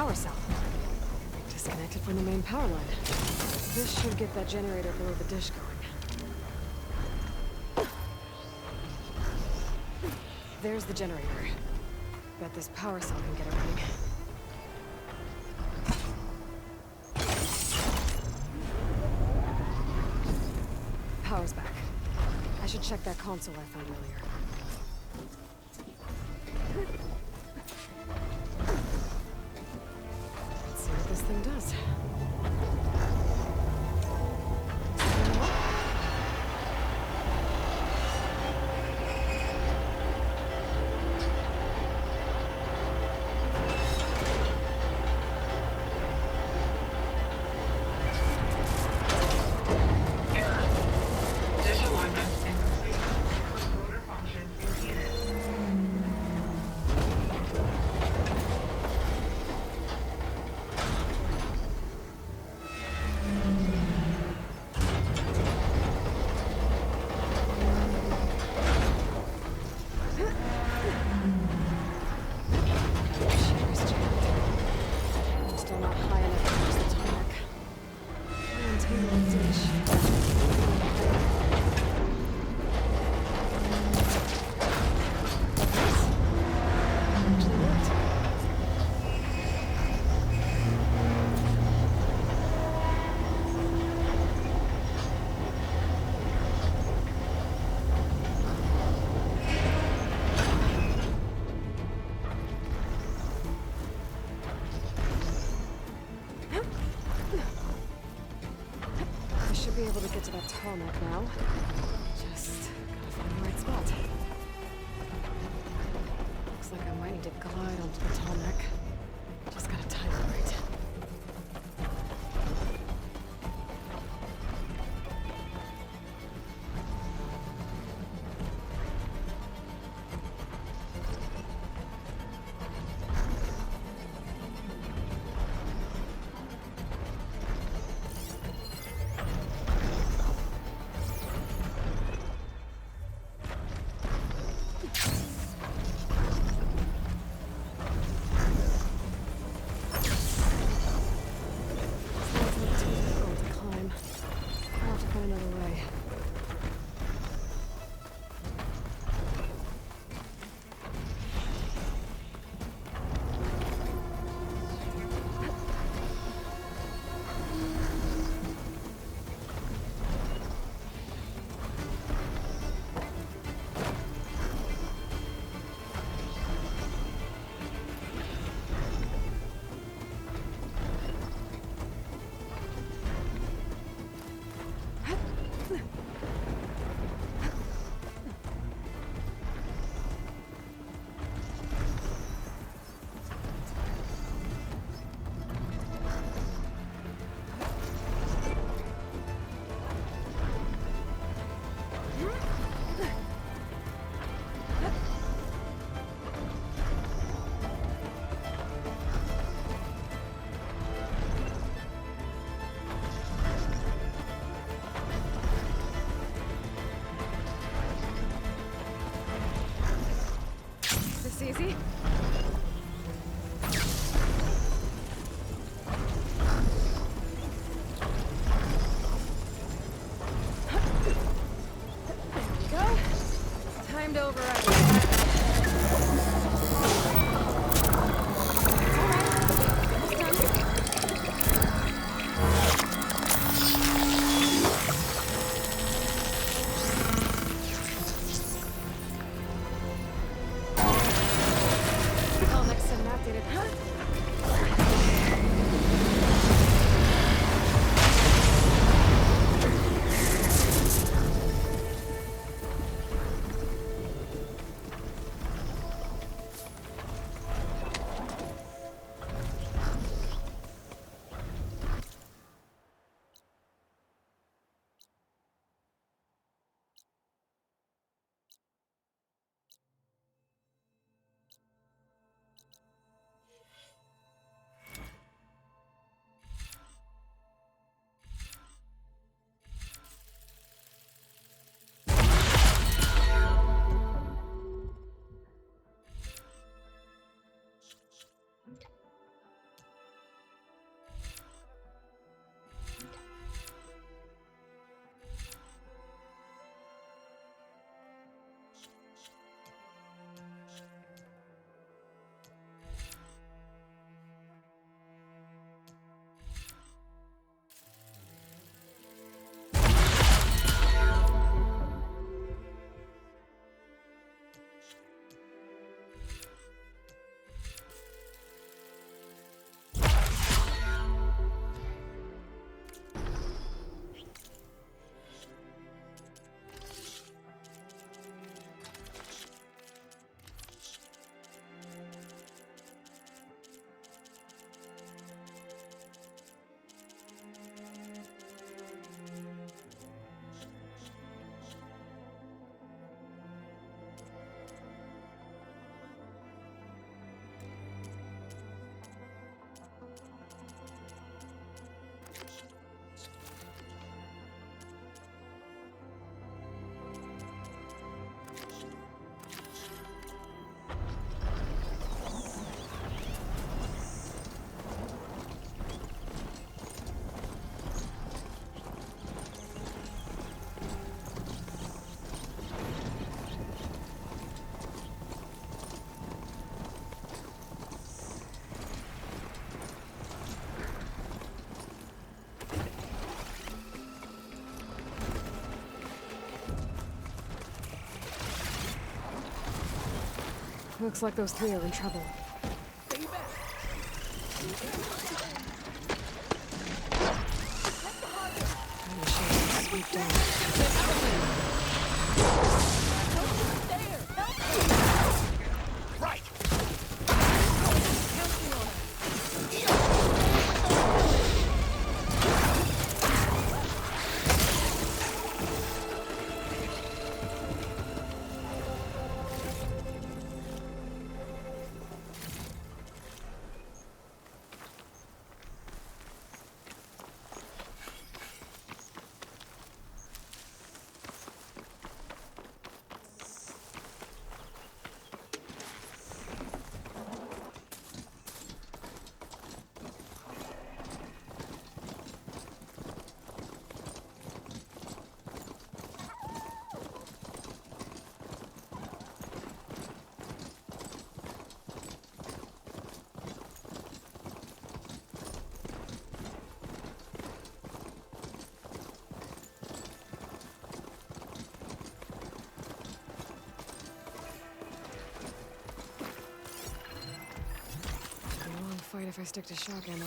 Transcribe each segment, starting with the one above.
power cell. Disconnected from the main power line. This should get that generator below the dish going. There's the generator. Bet this power cell can get it running. Power's back. I should check that console I found earlier. Let's see what this thing does. Be able to get to that tarmac now. Just gotta find the right spot. Looks like I might need to glide onto the tarmac. Just gotta time it right. Easy? There we go. Time to override. Looks like those three are in trouble. The machine can sweep down. Right! A long fight if I stick to shock ammo.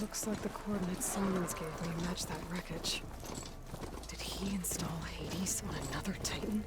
Looks like the coordinates Simons gave me match that wreckage. Did he install Hades on another Titan?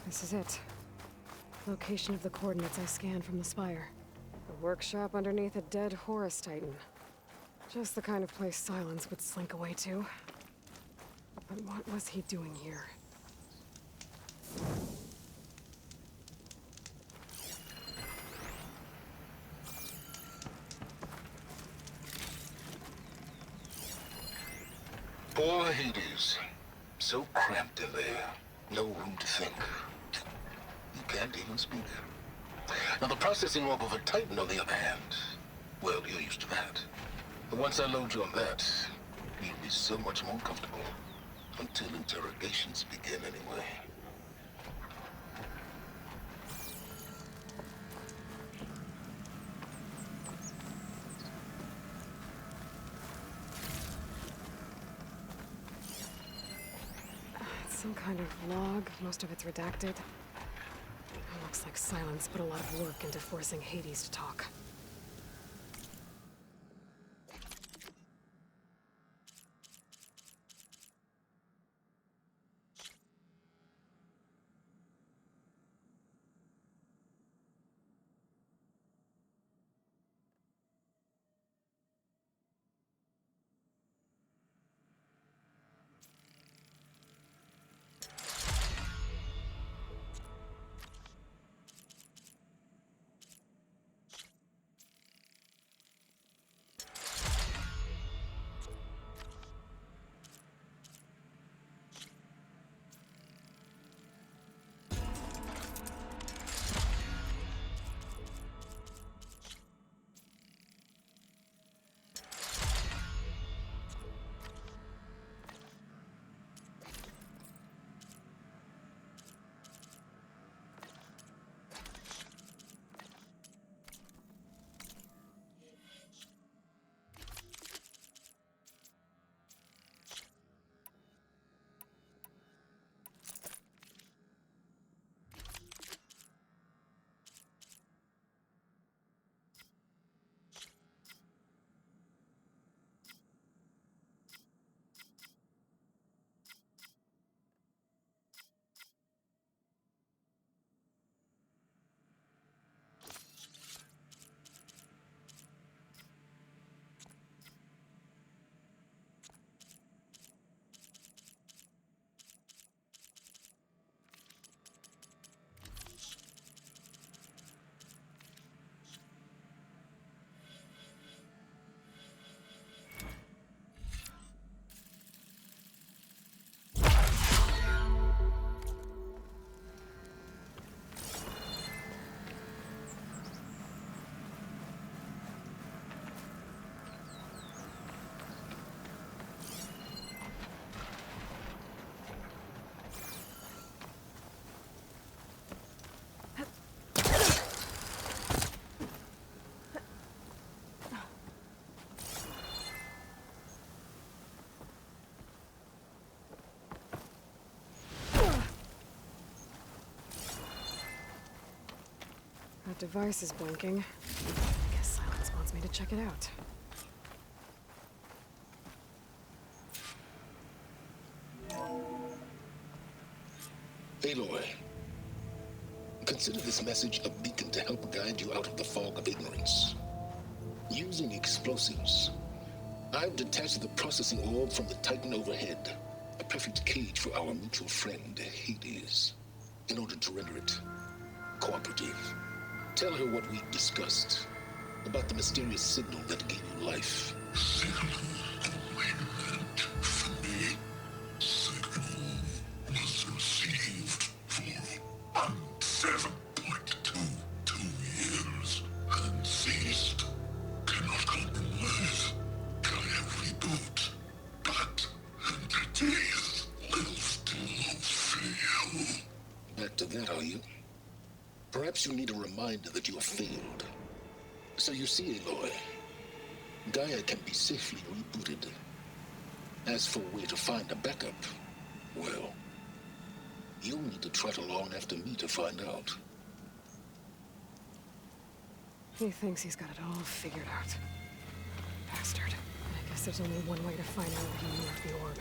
This is it. Location of the coordinates I scanned from the spire. A workshop underneath a dead Horus Titan. Just the kind of place Silence would slink away to. But what was he doing here? Poor Hades. So cramped in there. No room to think. You can't even speak. Now the processing orb of a Titan, on the other hand, well, you're used to that. But once I load you on that, you'll be so much more comfortable. Until interrogations begin anyway. It's some kind of log, most of it's redacted. It looks like Silence put a lot of work into forcing Hades to talk. device is blinking. I guess Silence wants me to check it out. Aloy, consider this message a beacon to help guide you out of the fog of ignorance. Using explosives, I've detached the processing orb from the Titan overhead, a perfect cage for our mutual friend, Hades, in order to render it cooperative. Tell her what we discussed about the mysterious signal that gave you life. Signal only meant for me. Signal was received for 7.22 years and ceased. Cannot compromise. Try every boot, but entities will still fail. Back to that, are you? Perhaps you need a reminder that you have failed. So you see, Aloy, Gaia can be safely rebooted. As for where to find a backup, well, you'll need to trot along after me to find out. He thinks he's got it all figured out. Bastard. I guess there's only one way to find out what he knew of the orb.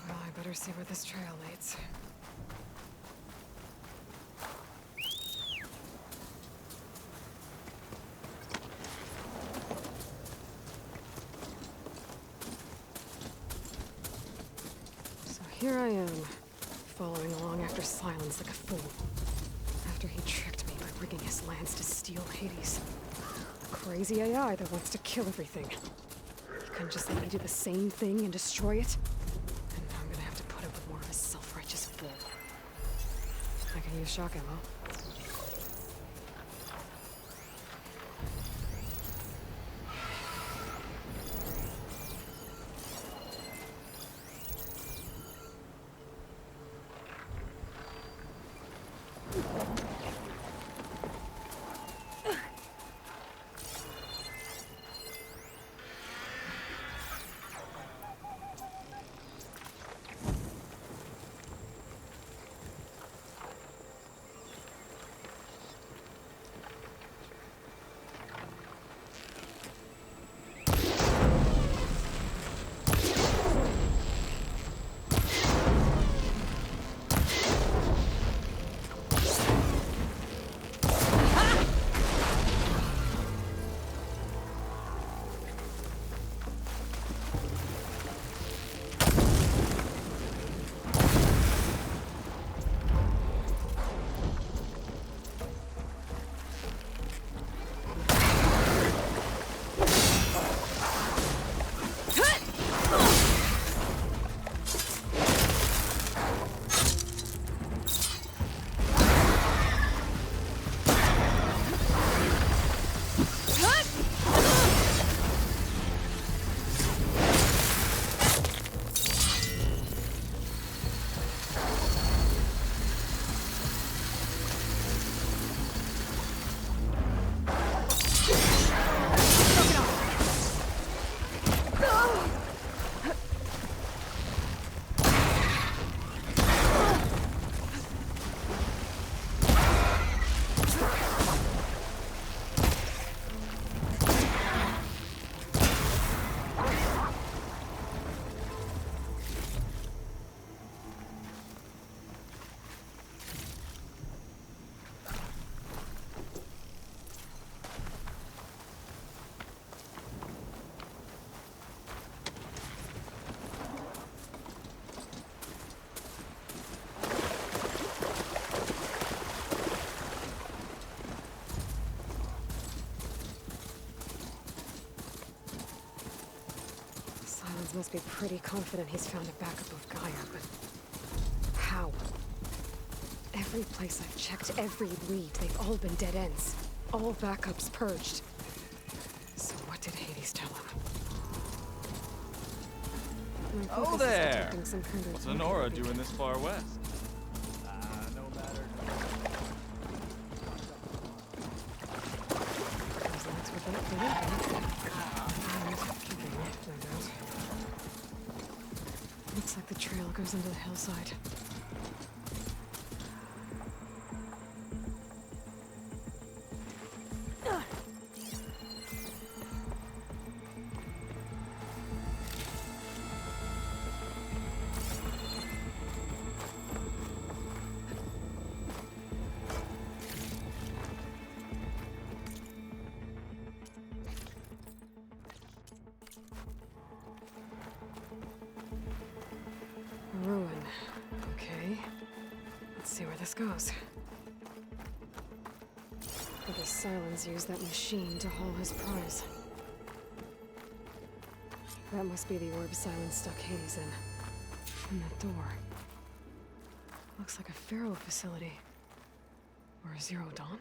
Well, I better see where this trail leads. Here I am, following along after Silence like a fool. After he tricked me by rigging his lance to steal Hades. A crazy AI that wants to kill everything. He couldn't just let me do the same thing and destroy it? And now I'm gonna have to put up with more of his self-righteous bull. I can use shock ammo. Must be pretty confident he's found a backup of Gaia, but how? Every place I've checked, every lead, they've all been dead ends. All backups purged. So what did Hades tell him? Oh there! What's Honora doing this far west? No matter. Those lights were built for nothing. Looks like the trail goes into the hillside. Ruin. Okay. Let's see where this goes. I guess Silence used that machine to haul his prize. That must be the orb Silence stuck Hades in. And that door. Looks like a Pharaoh facility. Or a Zero Dawn?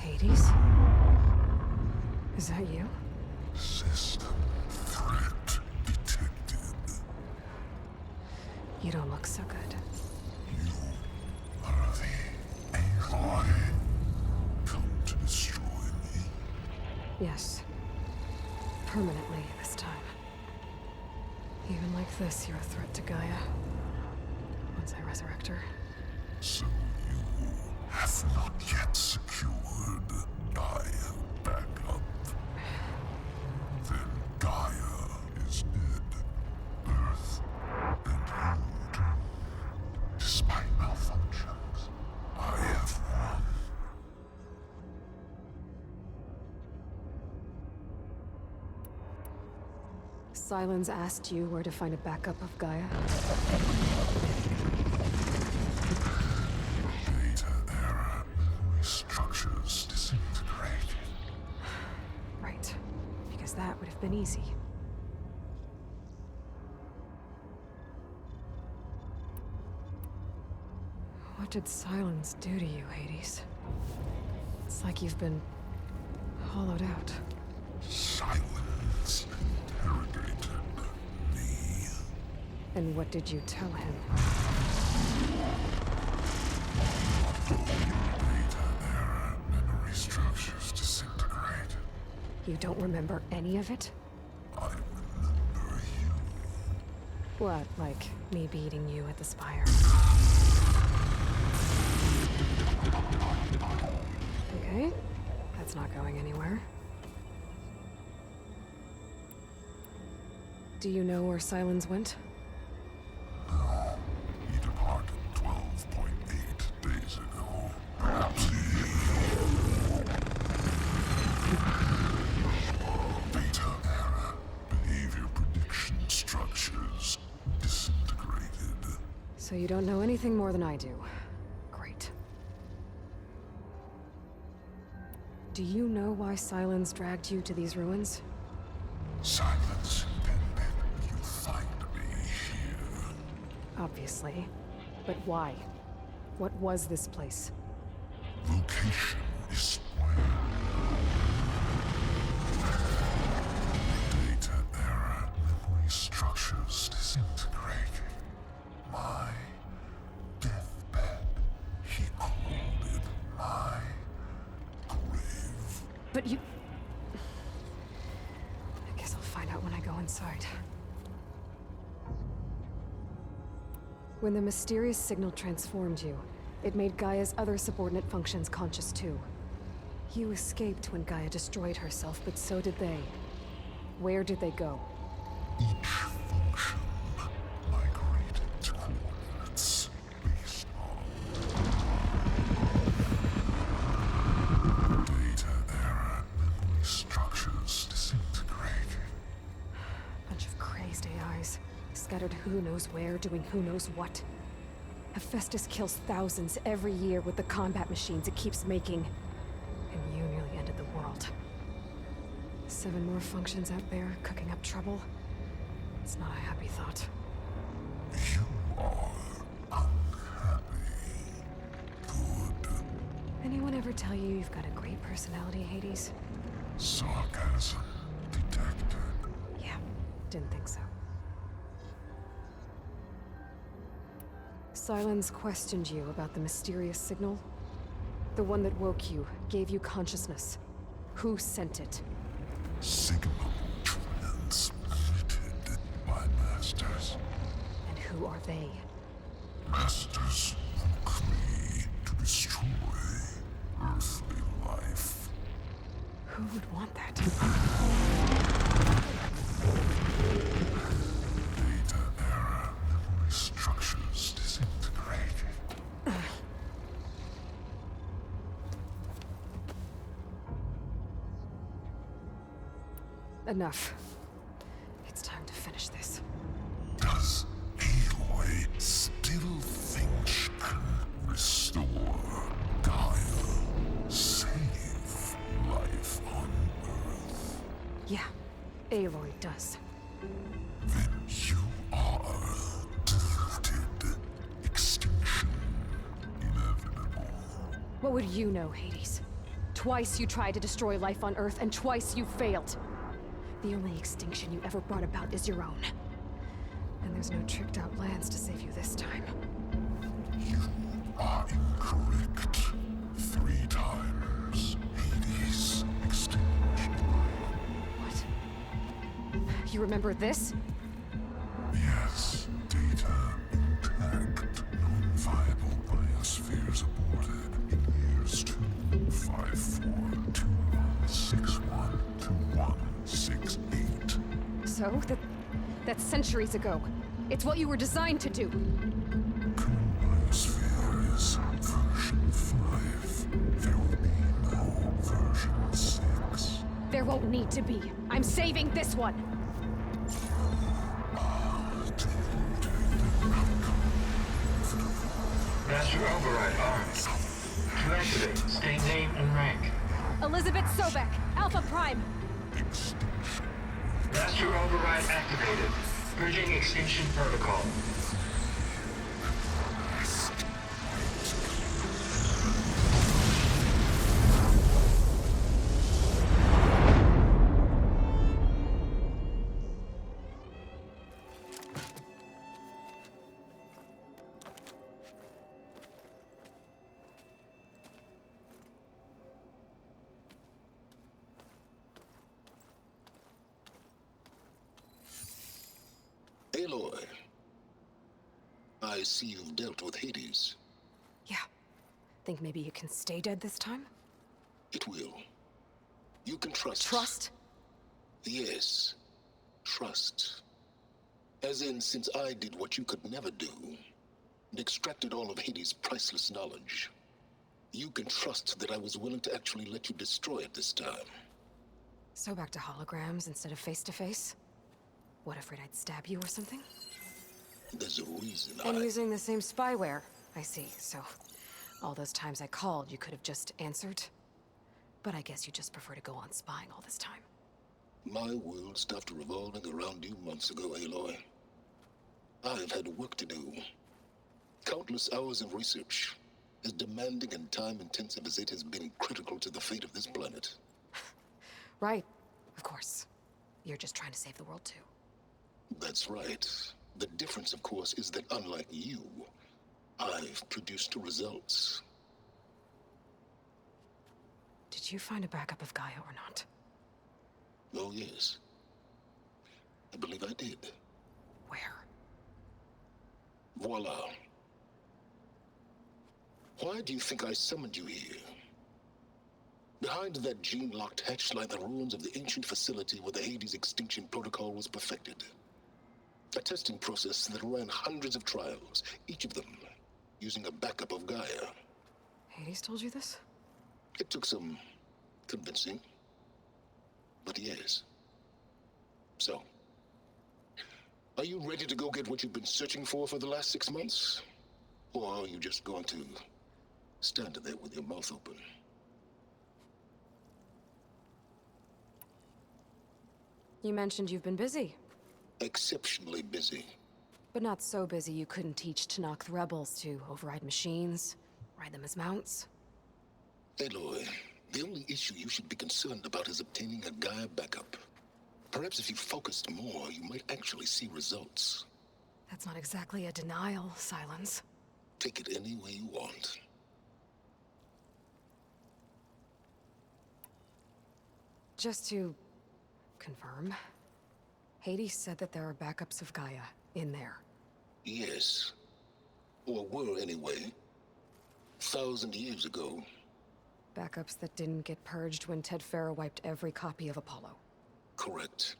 Hades? Is that you? System threat detected. You don't look so good. You are the AI come to destroy me. Yes. Permanently this time. Even like this, you're a threat to Gaia. Once I resurrect her. So you have not yet secured Gaia back up. Then Gaia is dead. Earth and you too. Despite malfunctions, I have won. Silence asked you where to find a backup of Gaia? Data error. Memory structures disintegrated. Right. Because that would have been easy. What did Silence do to you, Hades? It's like you've been hollowed out. Silence interrogated me. And what did you tell him? Data error. Memory structures disintegrated. You don't remember any of it? I remember you. What, like me beating you at the Spire? Okay, that's not going anywhere. Do you know where Silence went? No. He departed 12.8 days ago. Perhaps he... Data error. Behavior prediction structures disintegrated. So you don't know anything more than I do. Great. Do you know why Silence dragged you to these ruins? Silence intended you find me here. Obviously. But why? What was this place? Location is spoiled. Data error. Memory structures disintegrated. My deathbed. He called it my grave. But you... I guess I'll find out when I go inside. When the mysterious signal transformed you, it made Gaia's other subordinate functions conscious too. You escaped when Gaia destroyed herself, but so did they. Where did they go? Each function migrated to coordinates based on data error. Memory structures disintegrated. Bunch of crazed AIs, scattered who knows where, doing who knows what. Hephaestus kills thousands every year with the combat machines it keeps making. And you fault. 7 more functions out there cooking up trouble. It's not a happy thought. You are unhappy. Good. Anyone ever tell you you've got a great personality, Hades? Sarcasm detected. Yeah, didn't think so. Sylens questioned you about the mysterious signal. The one that woke you, gave you consciousness. Who sent it? Signal transmitted by masters. And who are they? Masters woke me to destroy earthly life. Who would want that? Data error, memory structures disintegrated. Enough. It's time to finish this. Does Aloy still think she can restore Gaia, save life on Earth? Yeah, Aloy does. Then you are deluded. Extinction inevitable. What would you know, Hades? Twice you tried to destroy life on Earth, and twice you failed. The only extinction you ever brought about is your own. And there's no tricked-out plans to save you this time. You are incorrect. 3 times. Hades extinguished life. What? You remember this? Yes, data intact. Non-viable biospheres aborted in years 254, 2161, 2168. So, that's centuries ago. It's what you were designed to do. Current biosphere is version 5. There will be no version 6. There won't need to be. I'm saving this one. Master override armed. To activate, state name and rank. Elizabeth Sobek, Alpha Prime. Extinction. Master override activated. Bridging extinction protocol. Aloy, I see you've dealt with Hades. Yeah. Think maybe you can stay dead this time? It will. You can trust. Trust? Yes. Trust. As in, since I did what you could never do, and extracted all of Hades' priceless knowledge, you can trust that I was willing to actually let you destroy it this time. So back to holograms instead of face-to-face? What, afraid I'd stab you or something? There's a reason And using the same spyware. I see, so... all those times I called, you could have just answered? But I guess you just prefer to go on spying all this time. My world stopped revolving around you months ago, Aloy. I've had work to do. Countless hours of research, as demanding and time-intensive as it has been critical to the fate of this planet. Right, of course. You're just trying to save the world too. That's right. The difference, of course, is that unlike you, I've produced results. Did you find a backup of Gaia or not? Oh, yes. I believe I did. Where? Voila. Why do you think I summoned you here? Behind that gene-locked hatch lie the ruins of the ancient facility where the Hades extinction protocol was perfected. A testing process that ran hundreds of trials, each of them using a backup of Gaia. Hades told you this? It took some convincing, but yes. So, are you ready to go get what you've been searching for the last 6 months? Or are you just going to stand there with your mouth open? You mentioned you've been busy, Exceptionally busy. but not so busy you couldn't teach Tanakh the rebels to override machines, ride them as mounts. Aloy, the only issue you should be concerned about is obtaining a Gaia backup. Perhaps if you focused more, you might actually see results. That's not exactly a denial, Silence. Take it any way you want. Just to confirm, Hades said that there are backups of Gaia in there. Yes. Or were anyway. 1,000 years ago. Backups that didn't get purged when Ted Farrow wiped every copy of Apollo. Correct.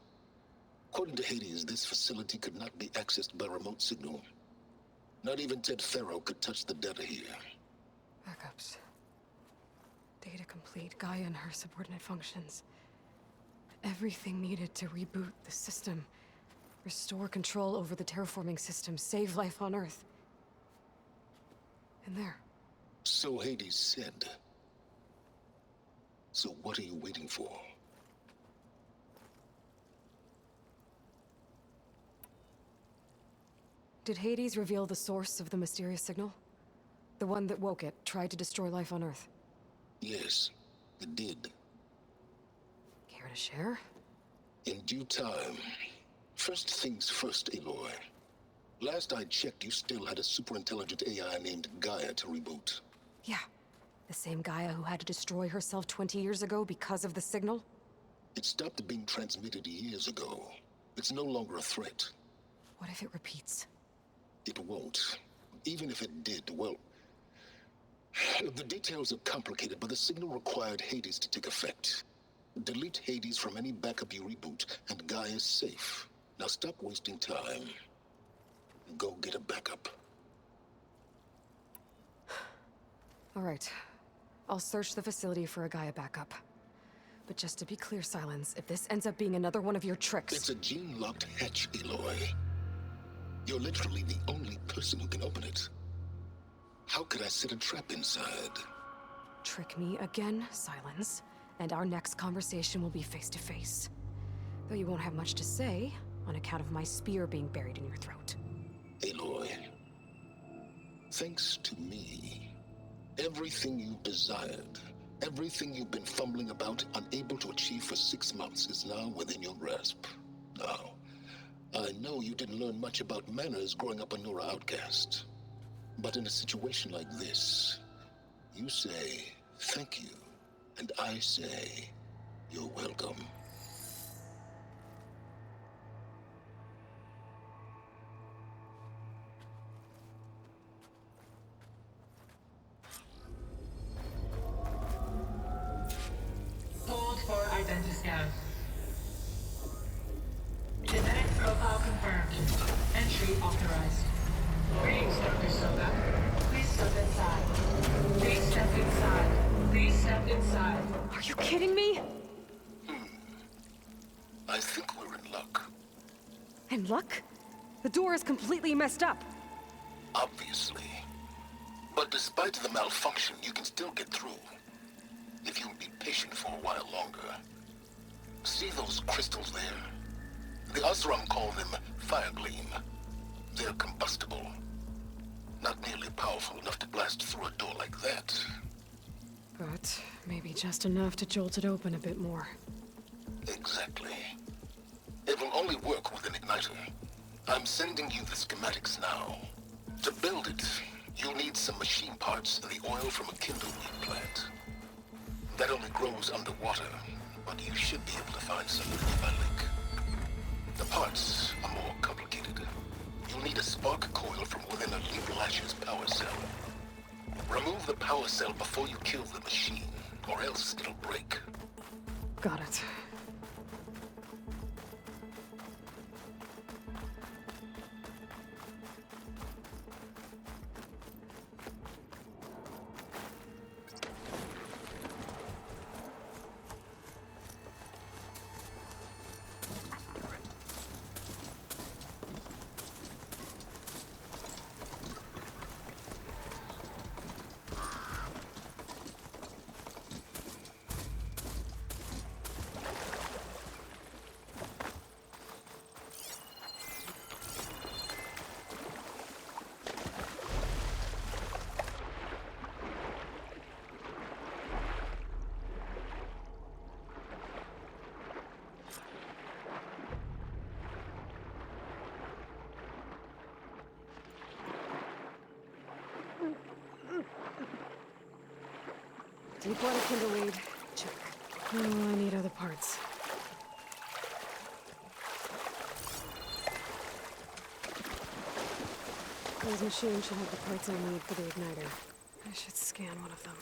According to Hades, this facility could not be accessed by remote signal. Not even Ted Farrow could touch the data here. Backups. Data complete, Gaia and her subordinate functions. Everything needed to reboot the system. Restore control over the terraforming system, save life on Earth. And there. So Hades said. So what are you waiting for? Did Hades reveal the source of the mysterious signal? The one that woke it, tried to destroy life on Earth? Yes, it did. Care to share? In due time. First things first, Aloy. Last I checked, you still had a superintelligent AI named Gaia to reboot. Yeah. The same Gaia who had to destroy herself 20 years ago because of the signal? It stopped being transmitted years ago. It's no longer a threat. What if it repeats? It won't. Even if it did, well... The details are complicated, but the signal required Hades to take effect. Delete Hades from any backup you reboot, and Gaia's safe. Now stop wasting time. Go get a backup. All right. I'll search the facility for a Gaia backup. But just to be clear, Silence, if this ends up being another one of your tricks... It's a gene-locked hatch, Aloy. You're literally the only person who can open it. How could I set a trap inside? Trick me again, Silence, and our next conversation will be face-to-face. Though you won't have much to say, on account of my spear being buried in your throat. Aloy, thanks to me, everything you desired, everything you've been fumbling about, unable to achieve for 6 months, is now within your grasp. Now, I know you didn't learn much about manners growing up a Nora outcast. But in a situation like this, you say, thank you, and I say, you're welcome. Hold for identity scan. Genetic profile confirmed. Entry authorized. Greetings, Dr. Soga. Please step inside. Please step inside. Please step inside. Are you kidding me? I think we're in luck. And luck? The door is completely messed up. Obviously. But despite the malfunction, you can still get through. If you'll be patient for a while longer. See those crystals there? The Osram call them fire gleam. They're combustible. Not nearly powerful enough to blast through a door like that. But maybe just enough to jolt it open a bit more. Exactly. It will only work with an igniter. I'm sending you the schematics now. To build it, you'll need some machine parts and the oil from a kindleweed plant. That only grows underwater, but you should be able to find some in the nearby lake. The parts are more complicated. You'll need a spark coil from within a Leap Lash's power cell. Remove the power cell before you kill the machine, or else it'll break. Got it. Deep water kindleweed. Check. Oh, I need other parts. Those machines should have the parts I need for the igniter. I should scan one of them.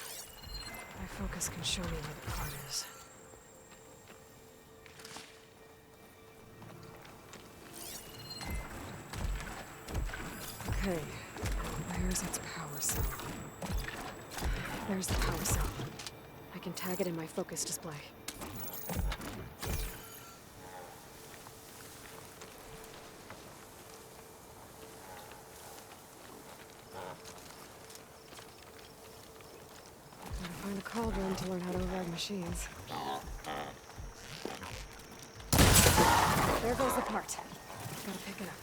My focus can show me where the part is. Okay, where's its power cell? There's the power cell. I can tag it in my focus display. Gotta find a cauldron to learn how to override machines. There goes the part. Gotta pick it up.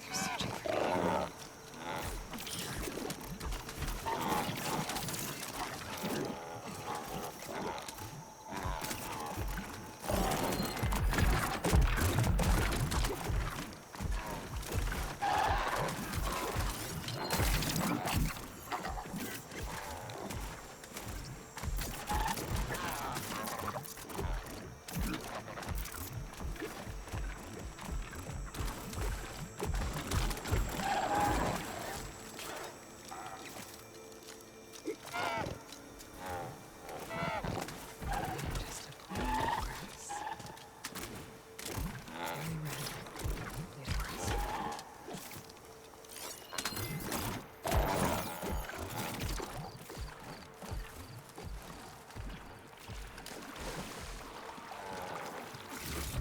They're searching for me. Just a blade of grass. Very red. Blade of grass.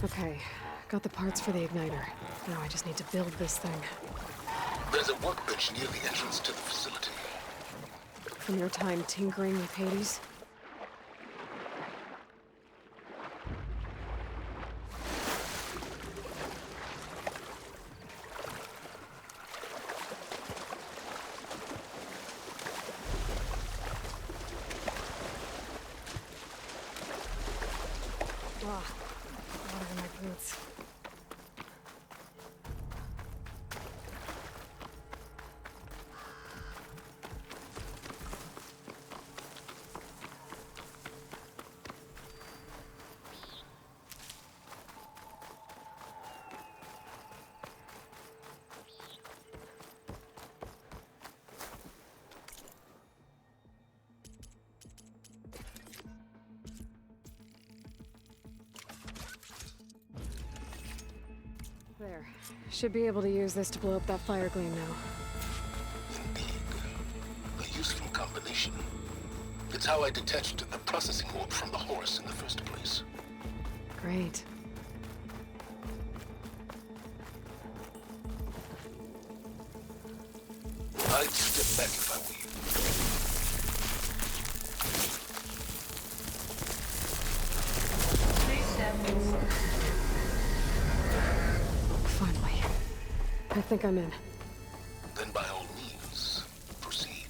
Okay, got the parts for the igniter. Now I just need to build this thing. There's a workbench near the entrance to the facility. From your time tinkering with Hades? Ah, water in my boots. There. Should be able to use this to blow up that fire gleam now. Indeed. A useful combination. It's how I detached the processing orb from the Horus in the first place. Great. I'd step back if I were you. Please step inside. Finally. I think I'm in. Then by all means, proceed.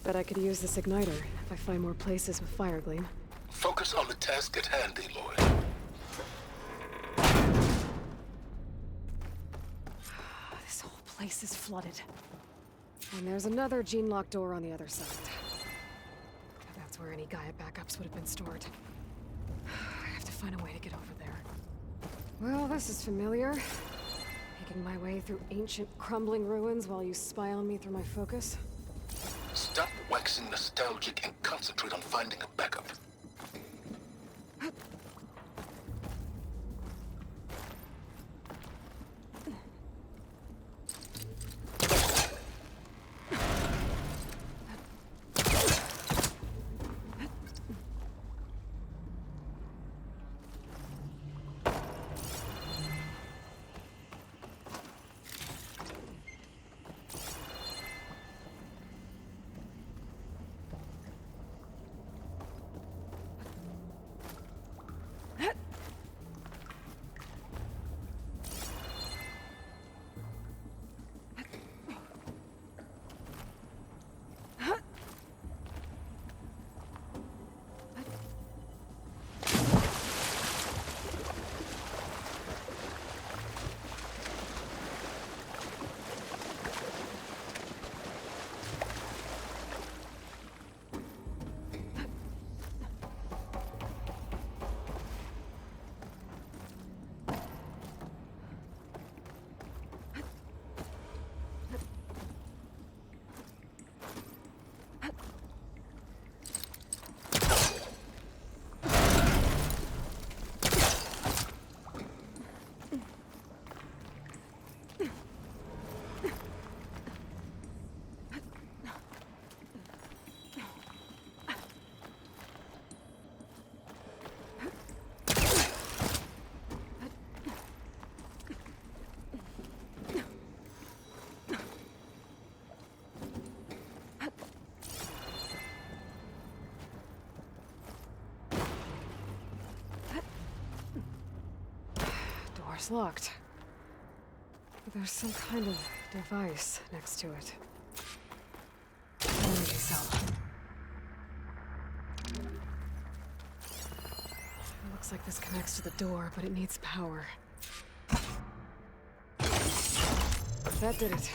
Bet I could use this igniter if I find more places with fire gleam. Focus on the task at hand, Aloy. This whole place is flooded. And there's another gene-lock door on the other side. That's where any Gaia backups would have been stored. I have to find a way to get over there. Well, this is familiar. Making my way through ancient, crumbling ruins while you spy on me through my focus. Stop waxing nostalgic and concentrate on finding a backup. door's locked. But there's some kind of device next to it. Energy cell. It looks like this connects to the door, but it needs power. That did it.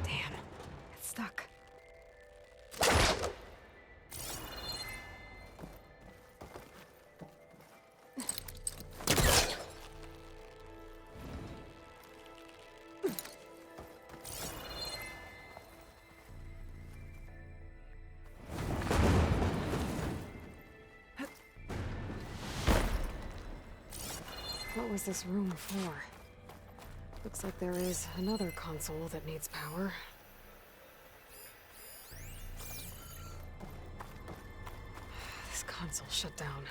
Damn, it's stuck. What was this room for? Looks like there is another console that needs power. This console shut down.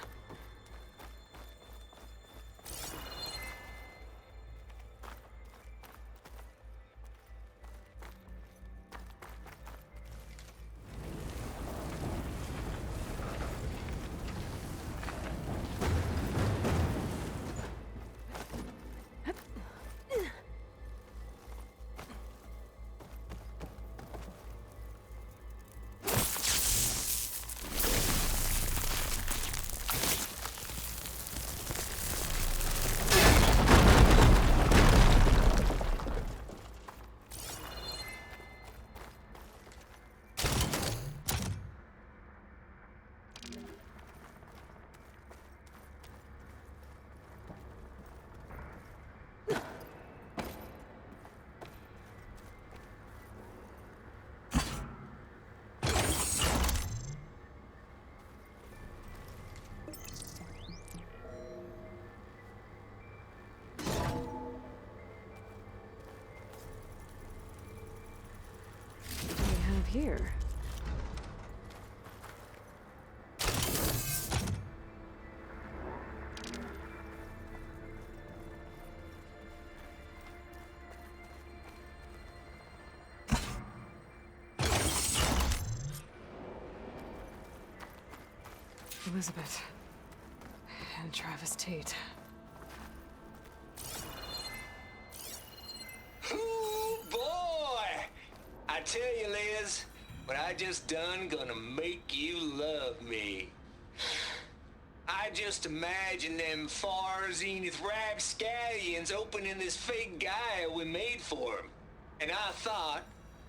What do we have here? Elizabeth and Travis Tate. Ooh, boy! I tell you, Liz, what I just done gonna make you love me. I just imagine them far zenith rapscallions opening this fake guy we made for him. And I thought,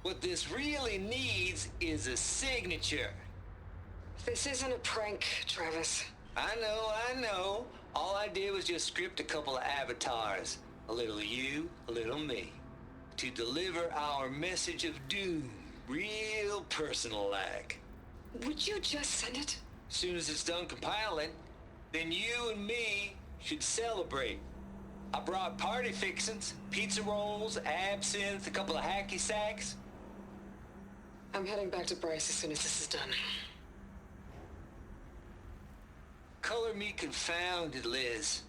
what this really needs is a signature. This isn't a prank, Travis. I know. All I did was just script a couple of avatars. A little you, a little me. To deliver our message of doom, real personal-like. Would you just send it? Soon as it's done compiling, then you and me should celebrate. I brought party fixins, pizza rolls, absinthe, a couple of hacky sacks. I'm heading back to Bryce as soon as this is done. Color me confounded, Liz.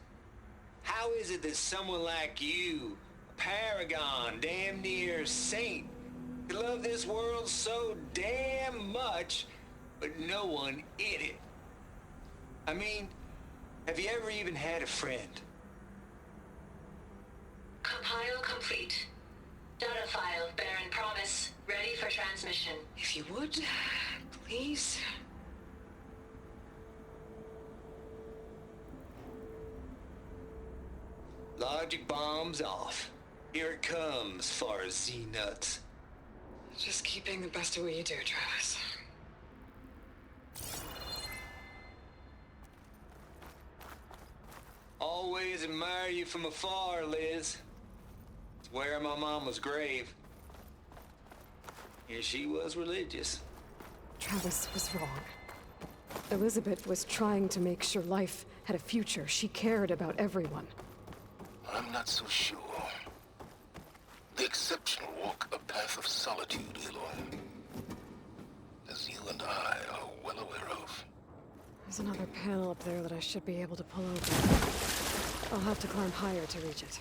How is it that someone like you, a paragon, damn near saint, could love this world so damn much, but no one in it? I mean, have you ever even had a friend? Compile complete. Data file, Baron Promise, ready for transmission. If you would, please. Logic bombs off. Here it comes, far as Z-nuts. Just keep being the best at what you do, Travis. Always admire you from afar, Liz. It's where my mama's grave. And she was religious. Travis was wrong. Elizabeth was trying to make sure life had a future. She cared about everyone. I'm not so sure. The exceptional walk a path of solitude, Aloy. and I are well aware of. There's another panel up there that I should be able to pull open. I'll have to climb higher to reach it.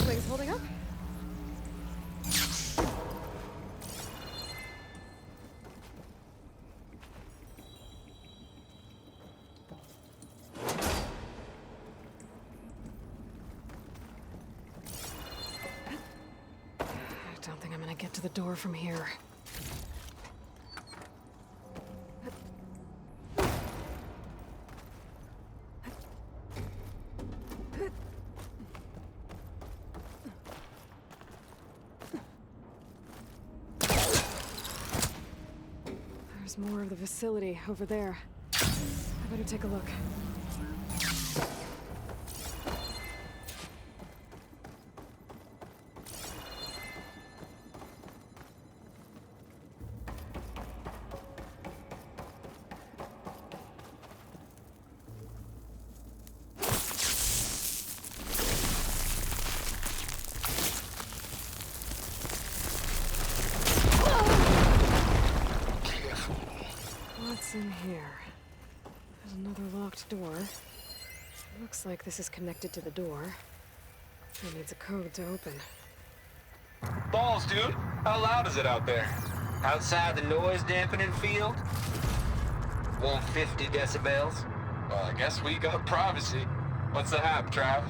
Things holding up? I don't think I'm gonna get to the door from here. There's more of the facility over there. I better take a look. What's in here? There's another locked door. Looks like this is connected to the door. It needs a code to open. Balls, dude. How loud is it out there? Outside the noise dampening field? 150 decibels? Well, I guess we got privacy. What's the hap, Trav?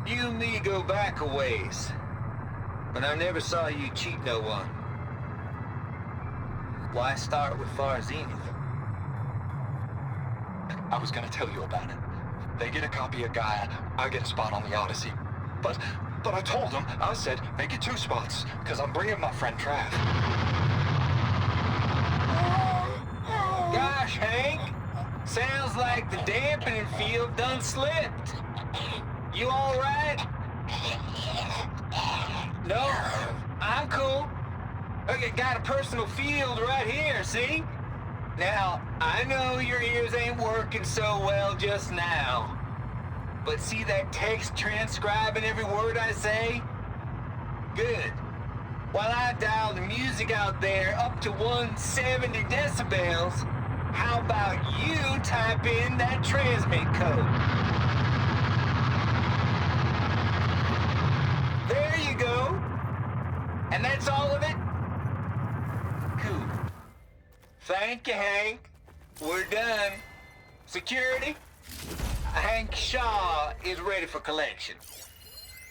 You and me go back a ways. But I never saw you cheat no one. Why start with Far Zenith? I was gonna tell you about it. They get a copy of Gaia, I get a spot on the Odyssey. But I told them, I said, make it 2 spots, because I'm bringing my friend Trav. Gosh, Hank. Sounds like the dampening field done slipped. You all right? No, I'm cool. Okay, got a personal field right here, see? Now, I know your ears ain't working so well just now. But see that text transcribing every word I say? Good. While I dial the music out there up to 170 decibels, how about you type in that transmit code? There you go. And that's all of it? Cool. Thank you, Hank. We're done. Security? Hank Shaw is ready for collection.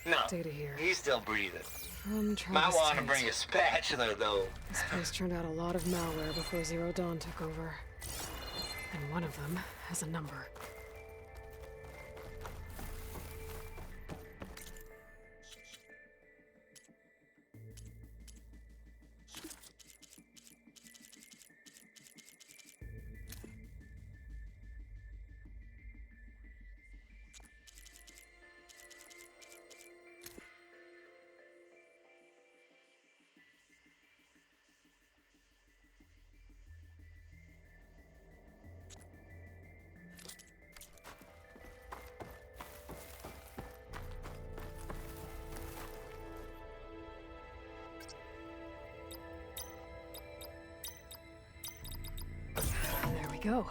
No, Data here. he's still breathing. From Travis Might want to Tate. bring a spatula, though. This place turned out a lot of malware before Zero Dawn took over. And one of them has a number. go.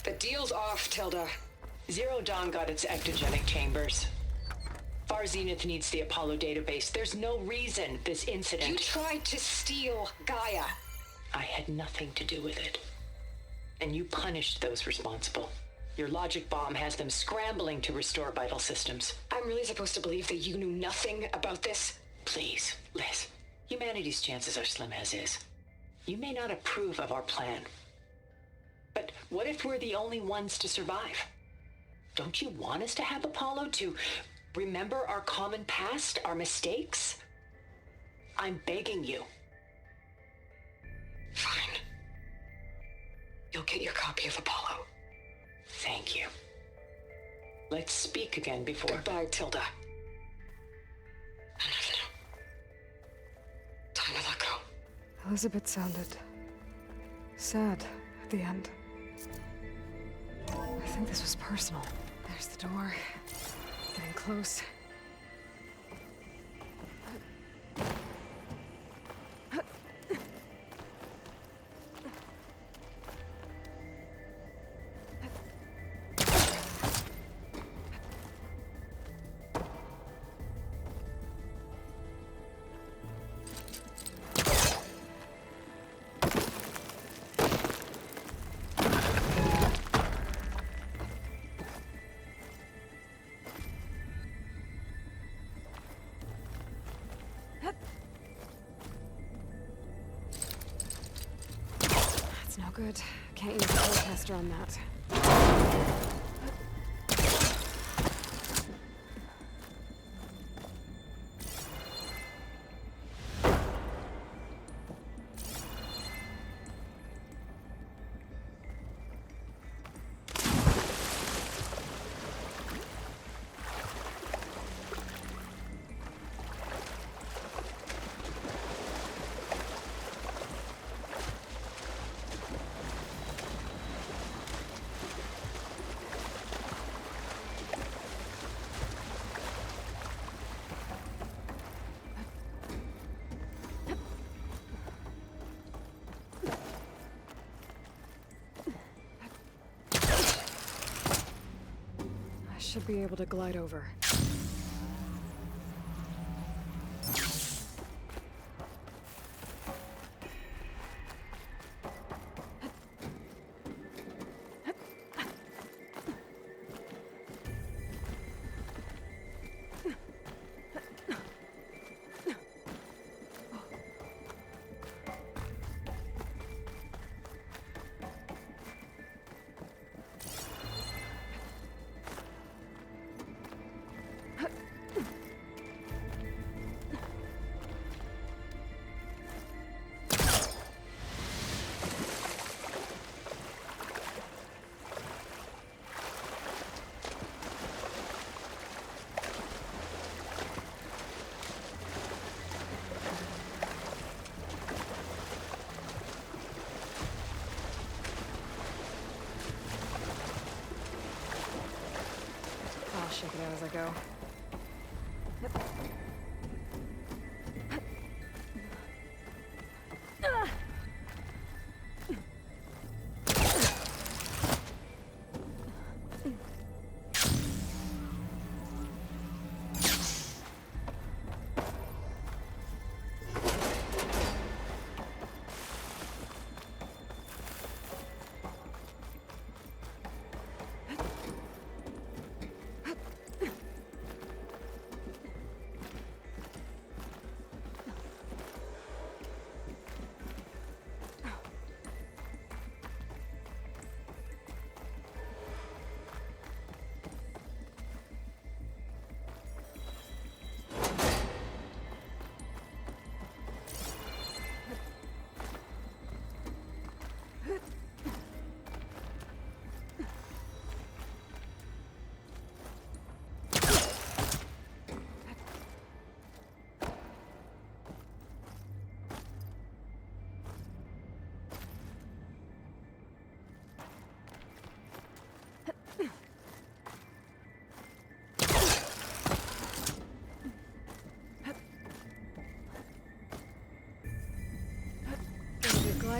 The deal's off, Tilda. Zero Dawn got its ectogenic chambers. Far Zenith needs the Apollo database. There's no reason this incident... You tried to steal Gaia. I had nothing to do with it. And you punished those responsible. Your logic bomb has them scrambling to restore vital systems. I'm really supposed to believe that you knew nothing about this? Please, Liz. Humanity's chances are slim as is. You may not approve of our plan. But what if we're the only ones to survive? Don't you want us to have Apollo to remember our common past, our mistakes? I'm begging you. Fine. You'll get your copy of Apollo. Thank you. Let's speak again before... Goodbye, Tilda. Enough now. Time to let go. Elizabeth sounded sad at the end. I think this was personal. There's the door. Getting close. No good. Can't use the tester on that. Should be able to glide over. I'll shake it out as I go.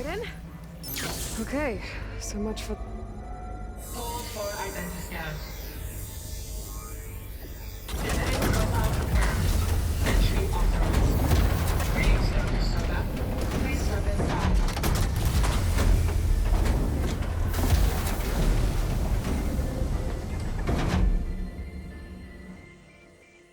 in. Okay, so much for... Hold for identity scans.